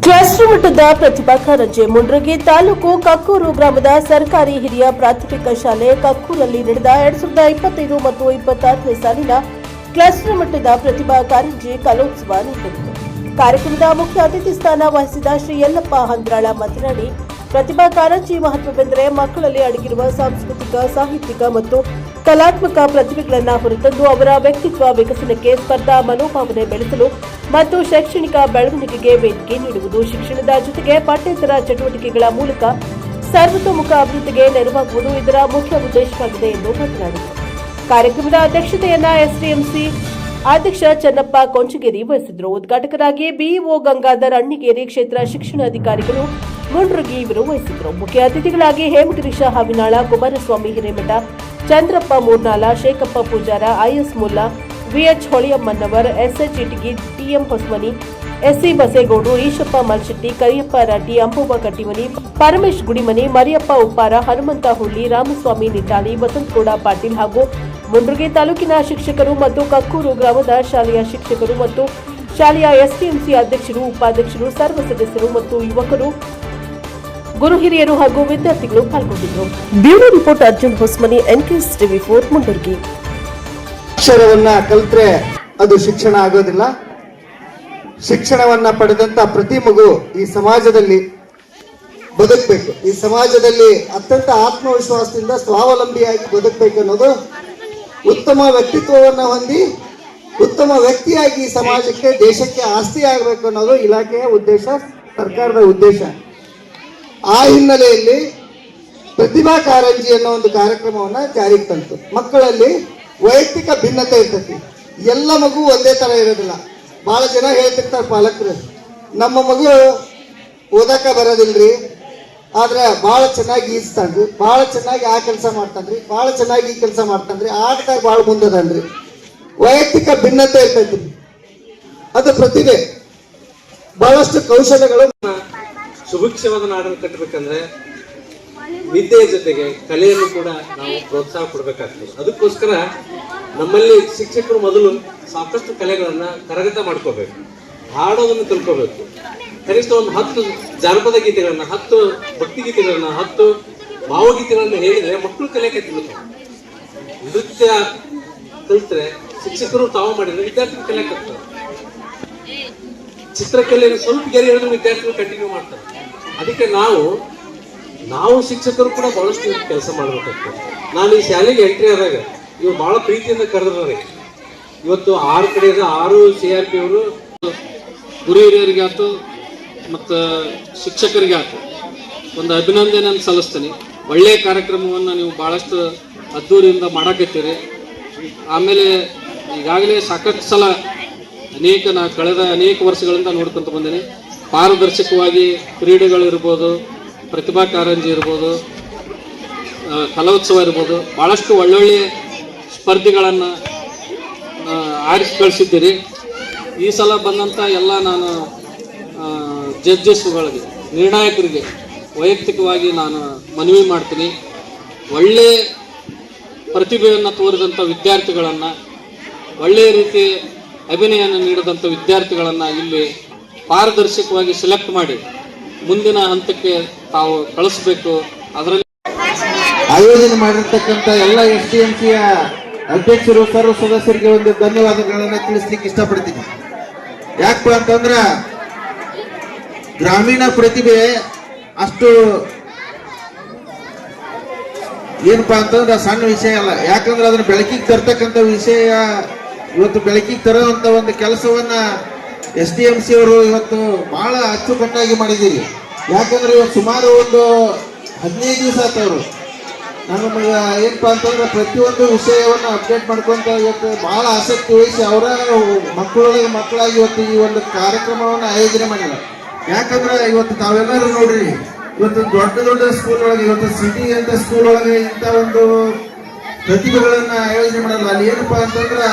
Cluster ಮಟ್ಟದ ಪ್ರತಿಭಾ ಕಾರಂಜಿ ಮುಂಡ್ರಗಿ ತಾಲೂಕು ಕಕ್ಕೂರು ಗ್ರಾಮದ ಸರ್ಕಾರಿ ಹಿರಿಯ ಪ್ರಾಥಮಿಕ ಶಾಲೆ ಕಕ್ಕೂರಲ್ಲಿ ನಡೆದ 2025 ಮತ್ತು 26ನೇ ಸಾಲಿನ ಕ್ಲಸ್ಟರ್ ಮಟ್ಟದ ಪ್ರತಿಭಾ ಕಾರಂಜಿ ಕಲೋತ್ಸವ ನಡೆಯಿತು. ಕಾರ್ಯಕ್ರಮದ ಮುಖ್ಯ ಅತಿಥಿ ಸ್ಥಾನ ವಹಿಸಿದ ಶ್ರೀ ಯಲ್ಲಪ್ಪ ಹಂದ್ರಾಳ ಮಾತನಾಡಿ, ಪ್ರತಿಭಾ ಕಾರಂಜಿ ಮಹತ್ವವೆಂದರೆ ಮಕ್ಕಳಲ್ಲಿ ಅಡಗಿರುವ ಸಾಂಸ್ಕೃತಿಕ, ಸಾಹಿತ್ಯಿಕ ಮತ್ತು ಕಲಾತ್ಮಕ ಪ್ರತಿಭೆಗಳನ್ನು ಹೊರತಂದು ಅವರ ವ್ಯಕ್ತಿತ್ವ ವಿಕಸನಕ್ಕೆ, ಸ್ಪರ್ಧಾ ಮನೋಭಾವನೆ ಬೆಳೆಸಲು ಮತ್ತು ಶೈಕ್ಷಣಿಕ ಬೆಳವಣಿಗೆಗೆ ವೇದಿಕೆ ನೀಡುವುದು. ಶಿಕ್ಷಣದ ಜೊತೆಗೆ ಪಠ್ಯೇತರ ಚಟುವಟಿಕೆಗಳ ಮೂಲಕ ಸರ್ವತೋಮುಖ ಅಭಿವೃದ್ಧಿಗೆ ನೆರವಾಗುವುದು ಇದರ ಮುಖ್ಯ ಉದ್ದೇಶವಾಗಿದೆ ಎಂದು ಮಾತನಾಡಿದರು. ಕಾರ್ಯಕ್ರಮದ ಅಧ್ಯಕ್ಷತೆಯನ್ನ ಎಸ್ಡಿಎಂಸಿ ಅಧ್ಯಕ್ಷ ಚನ್ನಪ್ಪ ಕೊಂಚಗೇರಿ ವಹಿಸಿದರು. ಉದ್ಘಾಟಕರಾಗಿ ಬಿಇಒ ಗಂಗಾಧರ್ ಅಣ್ಣಿಗೇರಿ, ಕ್ಷೇತ್ರ ಶಿಕ್ಷಣಾಧಿಕಾರಿಗಳು ಮುಂಡ್ರಗಿ ಇವರು ವಹಿಸಿದರು. ಮುಖ್ಯ ಅತಿಥಿಗಳಾಗಿ Hemagirish Havinal, Kumaraswamy Hiremath, Chandrappa Moornal, Shekhappa Pujar, I S Mulla, V H Holiyammanavar, S H Itagi, T M Hosmani, S C ಬಸೇಗೌಡರು, ಈಶಪ್ಪ ಮಲ್ಶೆಟ್ಟಿ, ಕರಿಯಪ್ಪ ರಾಟಿ, ಅಂಬವ್ವ ಕಟ್ಟಿಮನಿ, ಪರಮೇಶ್ ಗುಡಿಮನಿ, ಮರಿಯಪ್ಪ ಉಪ್ಪಾರ, ಹನುಮಂತ ಹುಳ್ಳಿ, ರಾಮಸ್ವಾಮಿ ನಿಟ್ಟಾಳಿ, ವಸಂತಗೌಡ ಪಾಟೀಲ್ ಹಾಗೂ ಮುಂಡ್ರಗಿ ತಾಲೂಕಿನ ಶಿಕ್ಷಕರು ಮತ್ತು ಕಕ್ಕೂರು ಗ್ರಾಮದ ಶಾಲೆಯ ಶಿಕ್ಷಕರು ಮತ್ತು ಶಾಲೆಯ ಎಸ್ಡಿಎಂಸಿ ಅಧ್ಯಕ್ಷರು, ಉಪಾಧ್ಯಕ್ಷರು, ಸರ್ವ ಸದಸ್ಯರು ಮತ್ತು ಯುವಕರು, ಗುರು ಹಿರಿಯರು ಹಾಗೂ ವಿದ್ಯಾರ್ಥಿಗಳು ಪಾಲ್ಗೊಂಡಿದ್ದರು. Bureau report Arjun Hosmani, N K S ಟಿವಿ4 ಮುಂಡರ್ಗಿ. ಅಕ್ಷರವನ್ನ ಕಲ್ತ್ರೆ ಅದು ಶಿಕ್ಷಣ ಆಗೋದಿಲ್ಲ. ಶಿಕ್ಷಣವನ್ನ ಪಡೆದಂತ ಪ್ರತಿ ಮಗು ಈ ಸಮಾಜದಲ್ಲಿ ಬದುಕಬೇಕು. ಈ ಸಮಾಜದಲ್ಲಿ ಅತ್ಯಂತ ಆತ್ಮವಿಶ್ವಾಸದಿಂದ ಸ್ವಾವಲಂಬಿಯಾಗಿ ಬದುಕಬೇಕು ಅನ್ನೋದು, ಉತ್ತಮ ವ್ಯಕ್ತಿತ್ವವನ್ನ ಹೊಂದಿ ಉತ್ತಮ ವ್ಯಕ್ತಿಯಾಗಿ ಈ ಸಮಾಜಕ್ಕೆ, ದೇಶಕ್ಕೆ ಆಸ್ತಿ ಆಗಬೇಕು ಅನ್ನೋದು ಇಲಾಖೆಯ ಉದ್ದೇಶ, ಸರ್ಕಾರದ ಉದ್ದೇಶ. ಆ ಹಿನ್ನೆಲೆಯಲ್ಲಿ ಪ್ರತಿಭಾ ಕಾರಂಜಿ ಅನ್ನೋ ಒಂದು ಕಾರ್ಯಕ್ರಮವನ್ನ ಜಾರಿಗೆ ತಂತು. ಮಕ್ಕಳಲ್ಲಿ ವೈಯಕ್ತಿಕ ಭಿನ್ನತೆ ಇರ್ತೈತಿ. ಎಲ್ಲ ಮಗು ಒಂದೇ ತರ ಇರೋದಿಲ್ಲ. ಬಹಳ ಜನ ಹೇಳ್ತಿರ್ತಾರೆ ಪಾಲಕರು, ನಮ್ಮ ಮಗು ಓದಕ ಬರೋದಿಲ್ರಿ, ಆದ್ರೆ ಬಹಳ ಚೆನ್ನಾಗಿ ಈಜ್ತಾನ್ರಿ, ಬಹಳ ಚೆನ್ನಾಗಿ ಆ ಕೆಲಸ ಮಾಡ್ತಾನ್ರಿ, ಬಹಳ ಚೆನ್ನಾಗಿ ಈ ಕೆಲಸ ಮಾಡ್ತಾನ್ರಿ, ಆಟದಾಗ ಬಹಳ ಮುಂದದನ್ರಿ. ವೈಯಕ್ತಿಕ ಭಿನ್ನತೆ ಇರ್ತೈತಿ, ಅದು ಪ್ರತಿಭೆ. ಬಹಳಷ್ಟು ಕೌಶಲ್ಯಗಳು. ಸುಭಿಕ್ಷವಾದ ನಾಡನ್ನು ಕಟ್ಟಬೇಕಂದ್ರೆ ವಿದ್ಯೆಯ ಜೊತೆಗೆ ಕಲೆಯನ್ನು ಕೂಡ ನಾವು ಪ್ರೋತ್ಸಾಹ ಕೊಡಬೇಕಾಗ್ತದೆ. ಅದಕ್ಕೋಸ್ಕರ ನಮ್ಮಲ್ಲಿ ಶಿಕ್ಷಕರು ಮೊದಲು ಸಾಕಷ್ಟು ಕಲೆಗಳನ್ನ ಕರಗತ ಮಾಡ್ಕೋಬೇಕು, ಹಾಡೋದನ್ನು ಕಲ್ಕೋಬೇಕು. ಕನಿಷ್ಠ ಒಂದು 10 ಜಾನಪದ ಗೀತೆಗಳನ್ನ, 10 ಭಕ್ತಿ ಗೀತೆಗಳನ್ನ, 10 ಭಾವಗೀತೆಗಳನ್ನ ಹೇಳಿದ್ರೆ ಮಕ್ಕಳು ಕಲೆ ಕಲಿತಾರೆ. ನೃತ್ಯ ಕಲಿತ್ರೆ ಶಿಕ್ಷಕರು ತಾವು ಮಾಡಿದ್ರೆ ವಿದ್ಯಾರ್ಥಿಗಳು ಕಲೆ ಕಲ್ತಾರೆ. ಚಿತ್ರಕಲೆಯನ್ನು ಸ್ವಲ್ಪ ಗೆರೆ ಹೇಳಿದ್ರೆ ವಿದ್ಯಾರ್ಥಿಗಳು ಕಂಟಿನ್ಯೂ ಮಾಡ್ತಾರೆ. ಅದಕ್ಕೆ ನಾವು ಶಿಕ್ಷಕರು ಕೂಡ ಬಹಳಷ್ಟು ಕೆಲಸ ಮಾಡಬೇಕಾಗ್ತದೆ. ನಾನು ಈ ಶಾಲೆಗೆ ಎಂಟ್ರಿ ಆದಾಗ ಇವ್ರು ಬಹಳ ಪ್ರೀತಿಯಿಂದ ಕರೆದ್ರೆ, ಇವತ್ತು 6 ಕಡೆಯಿಂದ 6 CRP ಅವರು ಗುರು ಹಿರಿಯರಿಗೆ ಆಯ್ತು ಮತ್ತು ಶಿಕ್ಷಕರಿಗೆ ಆಯ್ತು ಒಂದು ಅಭಿನಂದನೆಯನ್ನು ಸಲ್ಲಿಸ್ತೀನಿ. ಒಳ್ಳೆಯ ಕಾರ್ಯಕ್ರಮವನ್ನು ನೀವು ಬಹಳಷ್ಟು ಅದ್ದೂರಿಯಿಂದ ಮಾಡಕತ್ತೀರಿ. ಆಮೇಲೆ ಈಗಾಗಲೇ ಸಾಕಷ್ಟು ಸಲ ಕಳೆದ ಅನೇಕ ವರ್ಷಗಳಿಂದ ನೋಡ್ಕೊಂತ ಬಂದೀನಿ. ಪಾರದರ್ಶಕವಾಗಿ ಕ್ರೀಡೆಗಳಿರ್ಬೋದು, ಪ್ರತಿಭಾ ಕಾರಂಜಿ ಇರ್ಬೋದು, ಕಲೋತ್ಸವ ಇರ್ಬೋದು, ಭಾಳಷ್ಟು ಒಳ್ಳೊಳ್ಳೆ ಸ್ಪರ್ಧೆಗಳನ್ನು ಆರಿಸಿ ಕಳಿಸಿದ್ದೀರಿ. ಈ ಸಲ ಬಂದಂಥ ಎಲ್ಲ ನಾನು ಜಡ್ಜಸ್ಗಳಿಗೆ, ನಿರ್ಣಾಯಕರಿಗೆ ವೈಯಕ್ತಿಕವಾಗಿ ನಾನು ಮನವಿ ಮಾಡ್ತೀನಿ. ಒಳ್ಳೆಯ ಪ್ರತಿಭೆಯನ್ನು ತೋರಿದಂಥ ವಿದ್ಯಾರ್ಥಿಗಳನ್ನು, ಒಳ್ಳೆಯ ರೀತಿ ಅಭಿನಯವನ್ನು ನೀಡಿದಂಥ ವಿದ್ಯಾರ್ಥಿಗಳನ್ನು ಇಲ್ಲಿ ಪಾರದರ್ಶಕವಾಗಿ ಸೆಲೆಕ್ಟ್ ಮಾಡಿ ಮುಂದಿನ ಹಂತಕ್ಕೆ ತಾವು ಕಳಿಸ್ಬೇಕು. ಅದರಲ್ಲಿ ಆಯೋಜನೆ ಮಾಡಿರ್ತಕ್ಕಂಥ ಎಲ್ಲ ಎಸ್ಡಿಎಂಸಿಯ ಅಧ್ಯಕ್ಷರು, ಸರ್ವ ಸದಸ್ಯರಿಗೆ ಒಂದು ಧನ್ಯವಾದಗಳನ್ನ ತಿಳಿಸ್ಲಿಕ್ಕೆ ಇಷ್ಟಪಡ್ತೀನಿ. ಯಾಕಪ್ಪ ಅಂತಂದ್ರ ಗ್ರಾಮೀಣ ಪ್ರತಿಭೆ ಅಷ್ಟು ಏನಪ್ಪಾ ಅಂತಂದ್ರೆ ಸಣ್ಣ ವಿಷಯ ಅಲ್ಲ. ಯಾಕಂದ್ರೆ ಅದನ್ನ ಬೆಳಕಿಗೆ ತರ್ತಕ್ಕಂಥ ವಿಷಯ, ಇವತ್ತು ಬೆಳಕಿಗೆ ತರುವಂತ ಒಂದು ಕೆಲಸವನ್ನ SDMC ಅವರು ಇವತ್ತು ಬಹಳ ಅಚ್ಚುಕಟ್ಟಾಗಿ ಮಾಡಿದ್ದೀರಿ. ಯಾಕಂದ್ರೆ ಇವತ್ತು ಸುಮಾರು ಒಂದು 15 ದಿವಸ ಆತವ್ರು ನಮಗೆ ಏನಪ್ಪಾ ಅಂತಂದ್ರೆ ಪ್ರತಿಯೊಂದು ವಿಷಯವನ್ನು ಅಪ್ಡೇಟ್ ಮಾಡ್ಕೊಂತ ಇವತ್ತು ಬಹಳ ಆಸಕ್ತಿ ವಹಿಸಿ ಅವರ ಮಕ್ಕಳಾಗಿ ಇವತ್ತು ಈ ಒಂದು ಕಾರ್ಯಕ್ರಮವನ್ನು ಆಯೋಜನೆ ಮಾಡಿಲ್ಲ. ಯಾಕಂದ್ರೆ ಇವತ್ತು ತಾವೆಲ್ಲರೂ ನೋಡ್ರಿ, ಇವತ್ತು ದೊಡ್ಡ ಸ್ಕೂಲ್ ಒಳಗೆ, ಇವತ್ತು ಸಿಟಿ ಅಂತ ಸ್ಕೂಲ್ ಒಳಗೆ ಇಂಥ ಒಂದು ಪ್ರತಿಭೆಗಳನ್ನ ಆಯೋಜನೆ ಮಾಡಲ್ಲ. ಅಲ್ಲಿ ಏನಪ್ಪಾ ಅಂತಂದ್ರೆ